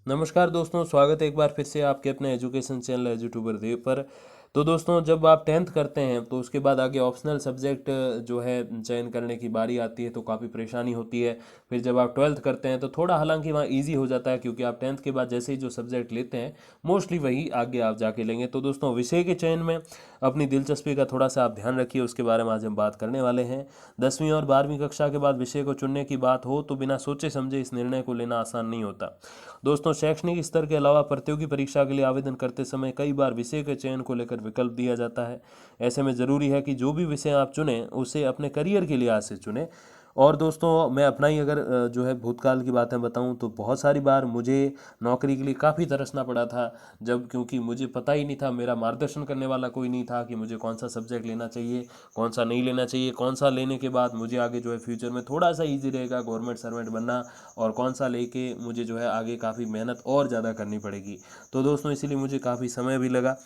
नमस्कार दोस्तों, स्वागत है एक बार फिर से आपके अपने एजुकेशन चैनल एजुट्यूबर देव पर। तो दोस्तों, जब आप 10th करते हैं तो उसके बाद आगे ऑप्शनल सब्जेक्ट जो है चयन करने की बारी आती है तो काफ़ी परेशानी होती है। फिर जब आप 12th करते हैं तो थोड़ा हालांकि वहाँ इजी हो जाता है, क्योंकि आप 10th के बाद जैसे ही जो सब्जेक्ट लेते हैं मोस्टली वही आगे आप जाके लेंगे। तो दोस्तों, विषय के चयन में अपनी दिलचस्पी का थोड़ा सा आप ध्यान रखिए, उसके बारे में आज हम बात करने वाले हैं। 10वीं और 12वीं कक्षा के बाद विषय को चुनने की बात हो तो बिना सोचे समझे इस निर्णय को लेना आसान नहीं होता। दोस्तों, शैक्षणिक स्तर के अलावा प्रतियोगी परीक्षा के लिए आवेदन करते समय कई बार विषय के चयन को लेकर विकल्प दिया जाता है। ऐसे में ज़रूरी है कि जो भी विषय आप चुनें उसे अपने करियर के लिहाज से चुनें। और दोस्तों, मैं अपना ही अगर जो है भूतकाल की बातें बताऊं तो बहुत सारी बार मुझे नौकरी के लिए काफ़ी तरसना पड़ा था, जब क्योंकि मुझे पता ही नहीं था, मेरा मार्गदर्शन करने वाला कोई नहीं था कि मुझे कौन सा सब्जेक्ट लेना चाहिए, कौन सा नहीं लेना चाहिए, कौन सा लेने के बाद मुझे आगे जो है फ्यूचर में थोड़ा सा ईजी रहेगा गवर्नमेंट सर्वेंट बनना, और कौन सा लेके मुझे जो है आगे काफ़ी मेहनत और ज़्यादा करनी पड़ेगी। तो दोस्तों, इसीलिए मुझे काफ़ी समय भी लगा।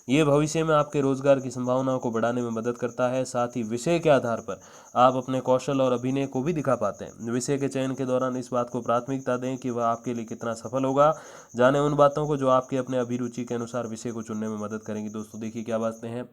ये भविष्य में आपके रोजगार की संभावनाओं को बढ़ाने में मदद करता है। साथ ही विषय के आधार पर आप अपने कौशल और अभिनय को भी दिखा पाते हैं। विषय के चयन के दौरान इस बात को प्राथमिकता दें कि वह आपके लिए कितना सफल होगा। जाने उन बातों को जो आपके अपने अभिरुचि के अनुसार विषय को चुनने में मदद करेंगी। दोस्तों, देखिए क्या बातें हैं।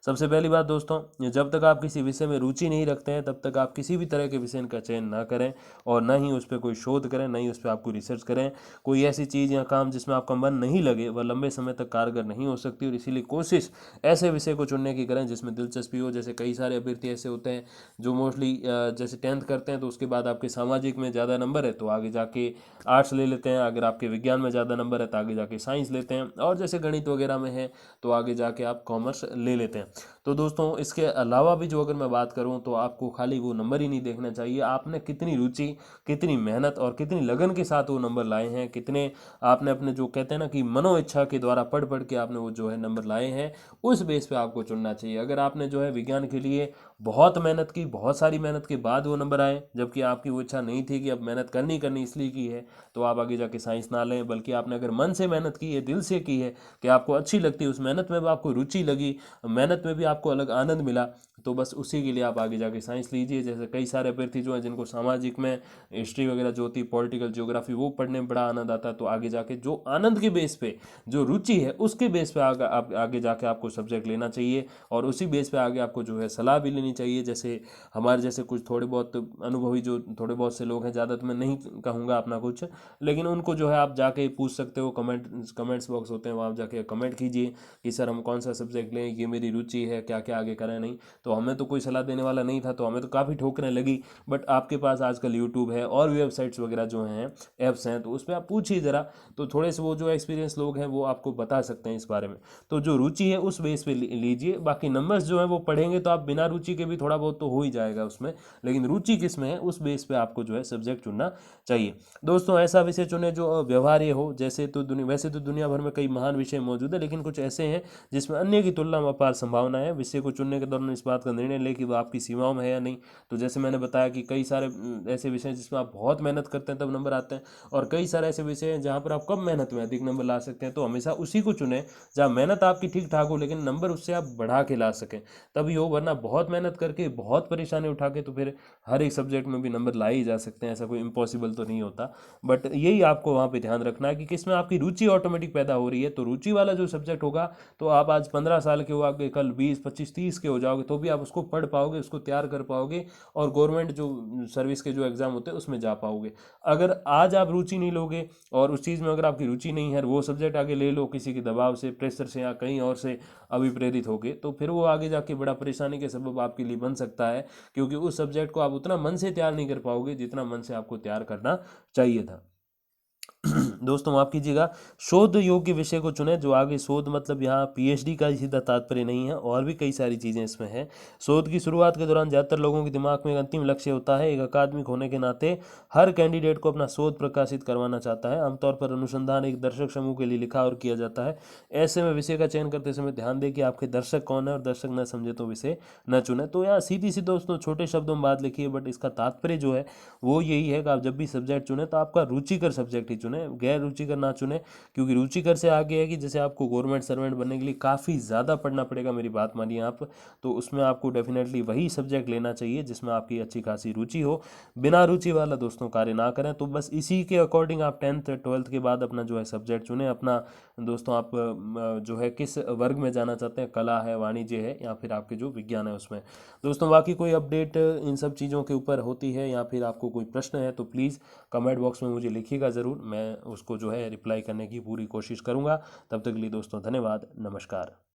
सबसे पहली बात दोस्तों, जब तक आप किसी विषय में रुचि नहीं रखते हैं तब तक आप किसी भी तरह के विषय का चयन ना करें, और ना ही उस पर कोई शोध करें, ना ही उस पर आपको रिसर्च करें। कोई ऐसी चीज़ या काम जिसमें आपका मन नहीं लगे वह लंबे समय तक कारगर नहीं हो सकती, और इसीलिए कोशिश ऐसे विषय को चुनने की करें जिसमें दिलचस्पी हो। जैसे कई सारे अभ्यर्थी ऐसे होते हैं जो मोस्टली जैसे 10th करते हैं तो उसके बाद आपके सामाजिक में ज़्यादा नंबर है तो आगे जाके आर्ट्स ले लेते हैं, अगर आपके विज्ञान में ज़्यादा नंबर है तो आगे जाके साइंस लेते हैं, और जैसे गणित वगैरह में है तो आगे जाके आप कॉमर्स ले लेते हैं। तो दोस्तों, इसके अलावा भी जो अगर मैं बात करूं तो आपको खाली वो नंबर ही नहीं देखना चाहिए, आपने कितनी रुचि, कितनी मेहनत और कितनी लगन के साथ वो नंबर लाए हैं, कितने आपने अपने जो कहते हैं ना कि मनो इच्छा के द्वारा पढ़ पढ़ के आपने वो जो है नंबर लाए हैं, उस बेस पे आपको चुनना चाहिए। अगर आपने जो है विज्ञान के लिए बहुत मेहनत की, बहुत सारी मेहनत के बाद वो नंबर आए, जबकि आपकी वो इच्छा नहीं थी कि अब मेहनत करनी करनी इसलिए की है, तो आप आगे जाके साइंस ना लें। बल्कि आपने अगर मन से मेहनत की है, दिल से की है, कि आपको अच्छी लगती है, उस मेहनत में भी आपको रुचि लगी, मेहनत में भी आपको अलग आनंद मिला, तो बस उसी के लिए आप आगे जाके साइंस लीजिए। जैसे कई सारे अभ्यर्थी जो हैं जिनको सामाजिक में हिस्ट्री वगैरह जो होती है, पॉलिटिकल ज्योग्राफी, वो पढ़ने में बड़ा आनंद आता है, तो आगे जाके जो आनंद के बेस पे, जो रुचि है उसके बेस पे आगे जाके आपको सब्जेक्ट लेना चाहिए, और उसी बेस पे आगे आपको जो है सलाह भी लेनी चाहिए। जैसे हमारे जैसे कुछ थोड़े बहुत अनुभवी जो थोड़े बहुत से लोग हैं, ज़्यादा तो मैं नहीं कहूँगा अपना कुछ, लेकिन उनको जो है आप जाके पूछ सकते हो। कमेंट्स बॉक्स होते हैं, वहाँ आप जाके कमेंट कीजिए कि सर हम कौन सा सब्जेक्ट लें, ये मेरी रुचि है, क्या क्या आगे करें। नहीं तो हमें तो कोई सलाह देने वाला नहीं था, तो हमें तो काफ़ी ठोकरें लगी। बट आपके पास आजकल यूट्यूब है और भी वेबसाइट्स वगैरह जो हैं, ऐप्स हैं, तो उस पर आप पूछिए ज़रा, तो थोड़े से वो जो एक्सपीरियंस लोग हैं वो आपको बता सकते हैं इस बारे में। तो जो रुचि है उस बेस पे लीजिए। बाकी नंबर्स जो है वो पढ़ेंगे तो आप बिना रुचि के भी थोड़ा बहुत तो हो ही जाएगा उसमें, लेकिन रुचि किस में है उस बेस पे आपको जो है सब्जेक्ट चुनना चाहिए। दोस्तों, ऐसा विषय चुने जो व्यवहार्य हो। वैसे तो दुनिया भर में कई महान विषय मौजूद है, लेकिन कुछ ऐसे हैं जिसमें अन्य की तुलना में अपार संभावना है। विषय को चुनने के दौरान इस बात का निर्णय लें कि वो आपकी सीमाओं में है या नहीं। तो जैसे मैंने बताया कि कई सारे ऐसे विषय हैं जिसमें आप बहुत मेहनत करते हैं तब नंबर आते हैं, और कई सारे ऐसे विषय हैं जहाँ पर आप कम मेहनत में अधिक नंबर ला सकते हैं। तो हमेशा उसी को चुनें जहाँ मेहनत आपकी ठीक ठाक हो, लेकिन नंबर उससे आप बढ़ा के ला सकें, तभी हो। वरना बहुत मेहनत करके, बहुत परेशानी उठा के तो फिर हर एक सब्जेक्ट में भी नंबर लाए ही जा सकते हैं, ऐसा कोई इम्पॉसिबल तो नहीं होता। बट यही आपको वहाँ पे ध्यान रखना है कि किसमें आपकी रुचि ऑटोमेटिक पैदा हो रही है। तो रुचि वाला जो सब्जेक्ट होगा, तो आप आज 15 साल के हो, आगे कल 20 25 30 के हो जाओगे तो भी आप उसको पढ़ पाओगे, उसको तैयार कर पाओगे, और गवर्नमेंट जो सर्विस के जो एग्ज़ाम होते हैं उसमें जा पाओगे। अगर आज आप रुचि नहीं लोगे, और उस चीज़ में अगर आपकी रुचि नहीं है, वो सब्जेक्ट आगे ले लो किसी के दबाव से, प्रेशर से, या कहीं और से अभिप्रेरित होगे, तो फिर वो आगे जाके बड़ा परेशानी के सबब आपके लिए बन सकता है, क्योंकि उस सब्जेक्ट को आप उतना मन से तैयार नहीं कर पाओगे जितना मन से आपको तैयार करना चाहिए था। दोस्तों, माफ कीजिएगा, शोध योग्य विषय को चुनें। जो आगे शोध मतलब यहाँ पीएचडी का ही सीधा तात्पर्य नहीं है, और भी कई सारी चीज़ें इसमें हैं। शोध की शुरुआत के दौरान ज़्यादातर लोगों के दिमाग में एक अंतिम लक्ष्य होता है। एक अकादमिक होने के नाते हर कैंडिडेट को अपना शोध प्रकाशित करवाना चाहता है। आमतौर पर अनुसंधान एक दर्शक समूह के लिए लिखा और किया जाता है। ऐसे में विषय का चयन करते समय ध्यान दें कि आपके दर्शक कौन है, और दर्शक न समझे तो विषय न चुने। तो यहाँ सीधी सी दोस्तों छोटे शब्दों में बात लिखी है, बट इसका तात्पर्य जो है वो यही है कि आप जब भी सब्जेक्ट चुने तो आपका रुचिकर सब्जेक्ट ही चुने। चुने, गैर रुचिकर ना चुने, क्योंकि रुचिकर से आगे है कि जैसे आपको गवर्नमेंट सर्वेंट बनने के लिए काफ़ी ज़्यादा पढ़ना पड़ेगा, मेरी बात मानिए आप, तो उसमें आपको डेफिनेटली वही सब्जेक्ट लेना चाहिए जिसमें आपकी अच्छी खासी रुचि हो। बिना रुचि वाला दोस्तों कार्य ना करें। तो बस इसी के अकॉर्डिंग आप 10th 12th के बाद अपना जो है सब्जेक्ट चुने अपना। दोस्तों आप जो है किस वर्ग में जाना चाहते हैं, कला है, वाणिज्य है, या फिर आपके जो विज्ञान है उसमें। दोस्तों बाकी कोई अपडेट इन सब चीज़ों के ऊपर होती है या फिर आपको कोई प्रश्न है तो प्लीज़ कमेंट बॉक्स में मुझे लिखिएगा ज़रूर, मैं उसको जो है रिप्लाई करने की पूरी कोशिश करूँगा। तब तक के लिए दोस्तों धन्यवाद, नमस्कार।